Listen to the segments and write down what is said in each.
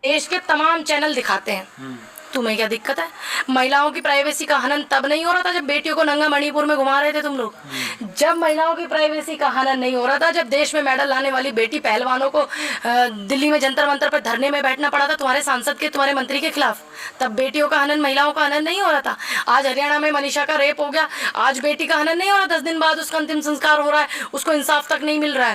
देश के तमाम चैनल दिखाते हैं। तुम्हें क्या दिक्कत है? महिलाओं की प्राइवेसी का हनन तब नहीं हो रहा था जब बेटियों को नंगा मणिपुर में घुमा रहे थे तुम लोग। जब महिलाओं की प्राइवेसी का हनन नहीं हो रहा था, जब देश में मेडल लाने वाली बेटी पहलवानों को दिल्ली में जंतर मंतर पर धरने में बैठना पड़ा था तुम्हारे सांसद के, तुम्हारे मंत्री के खिलाफ, तब बेटियों का हनन, महिलाओं का हनन नहीं हो रहा था। आज हरियाणा में मनीषा का रेप हो गया, आज बेटी का हनन नहीं हो रहा, 10 दिन बाद उसका अंतिम संस्कार हो रहा है, उसको इंसाफ तक नहीं मिल रहा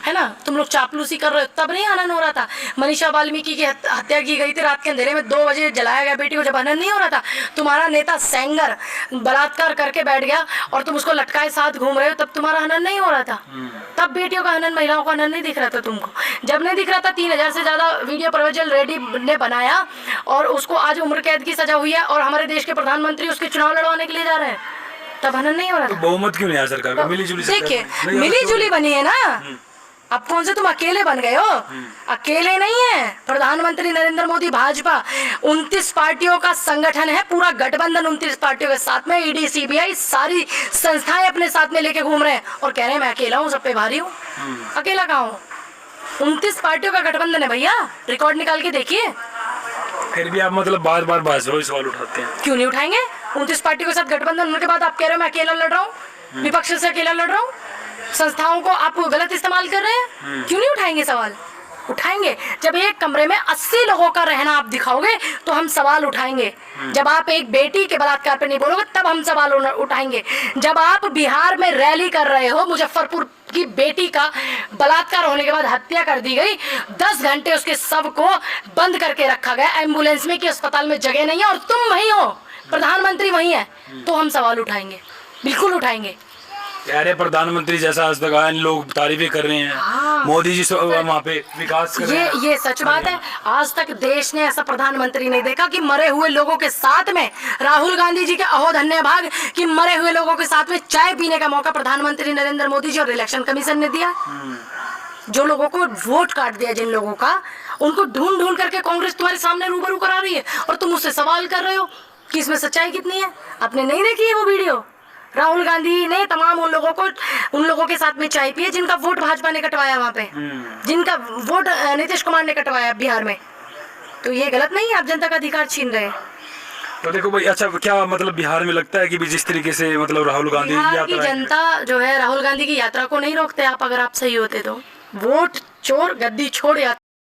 है ना। तुम लोग चापलूसी कर रहे हो, तब नहीं हनन हो रहा था। मनीषा वाल्मीकि की हत्या की गई थी रात के अंधेरे में, 2 बजे जलाया गया बेटी को, जब हनन नहीं हो रहा था। तुम्हारा नेता सेंगर बलात्कार करके बैठ गया और तुम उसको लटकाए साथ घूम रहे हो, तब तुम्हारा हनन नहीं हो रहा था। तब बेटियों का हनन, महिलाओं का हनन नहीं दिख रहा था तुमको। जब नहीं दिख रहा था, 3000 से ज्यादा वीडियो प्रज्वल रेड्डी ने बनाया और उसको आज उम्र कैद की सजा हुई है और हमारे देश के प्रधानमंत्री उसके चुनाव लड़वाने के लिए जा रहे हैं, तब हनन नहीं हो रहा था। बहुमत क्यों नहीं आया सरकार का? मिली-जुली सरकार। देखिए, मिली-जुली बनी है ना। अब कौन से तुम अकेले बन गए हो? अकेले नहीं है। प्रधानमंत्री नरेंद्र मोदी, भाजपा 29 पार्टियों का संगठन है, पूरा गठबंधन 29 पार्टियों के साथ में, ईडी सीबीआई सारी संस्थाएं अपने साथ में लेके घूम रहे हैं और कह रहे हैं मैं अकेला हूँ, सब पे भारी हूँ। अकेला कहाँ हूँ? 29 पार्टियों का गठबंधन है भैया, रिकॉर्ड निकाल के देखिए। फिर भी आप मतलब बार बार भाजपा सवाल उठाते हैं, क्यों नहीं उठाएंगे? 29 पार्टियों के साथ गठबंधन होने के बाद आप कह रहे हो मैं अकेला लड़ रहा हूँ, विपक्ष से अकेला लड़ रहा हूँ, संस्थाओं को आप गलत इस्तेमाल कर रहे हैं। क्यों नहीं उठाएंगे सवाल? उठाएंगे। जब एक कमरे में 80 लोगों का रहना आप दिखाओगे तो हम सवाल उठाएंगे। जब आप एक बेटी के बलात्कार पे नहीं बोलोगे तब हम सवाल उठाएंगे। जब आप बिहार में रैली कर रहे हो, मुजफ्फरपुर की बेटी का बलात्कार होने के बाद हत्या कर दी गई, 10 घंटे उसके शव को बंद करके रखा गया एम्बुलेंस में कि अस्पताल में जगह नहीं है और तुम वही हो, प्रधानमंत्री वही है, तो हम सवाल उठाएंगे, बिल्कुल उठाएंगे। यार प्रधानमंत्री जैसा आज तक आए, लोग तारीफें कर रहे हैं। हाँ। मोदी जी वहाँ पे विकास कर रहे हैं। ये सच बात है। आज तक देश ने ऐसा प्रधानमंत्री नहीं देखा कि मरे हुए लोगों के साथ में, राहुल गांधी जी के अहो धन्य भाग कि मरे हुए लोगों के साथ में चाय पीने का मौका प्रधानमंत्री नरेंद्र मोदी जी और इलेक्शन कमीशन ने दिया। जो लोगों को वोट काट दिया, जिन लोगों का, उनको ढूंढ ढूंढ करके कांग्रेस तुम्हारे सामने रूबरू करा रही है और तुम उससे सवाल कर रहे हो कि इसमें सच्चाई कितनी है। आपने नहीं देखी है वो वीडियो? राहुल गांधी ने तमाम उन लोगों के साथ में चाय पी है जिनका वोट भाजपा ने कटवाया वहाँ पे, जिनका वोट नीतीश कुमार ने कटवाया बिहार में। तो ये गलत नहीं है, आप जनता का अधिकार छीन रहे हैं। तो देखो भाई, अच्छा क्या मतलब बिहार में लगता है कि जिस तरीके से मतलब राहुल गांधी बिहार की जनता जो है राहुल गांधी की यात्रा को नहीं रोकते आप, अगर आप सही होते तो। वोट चोर, गद्दी छोड़,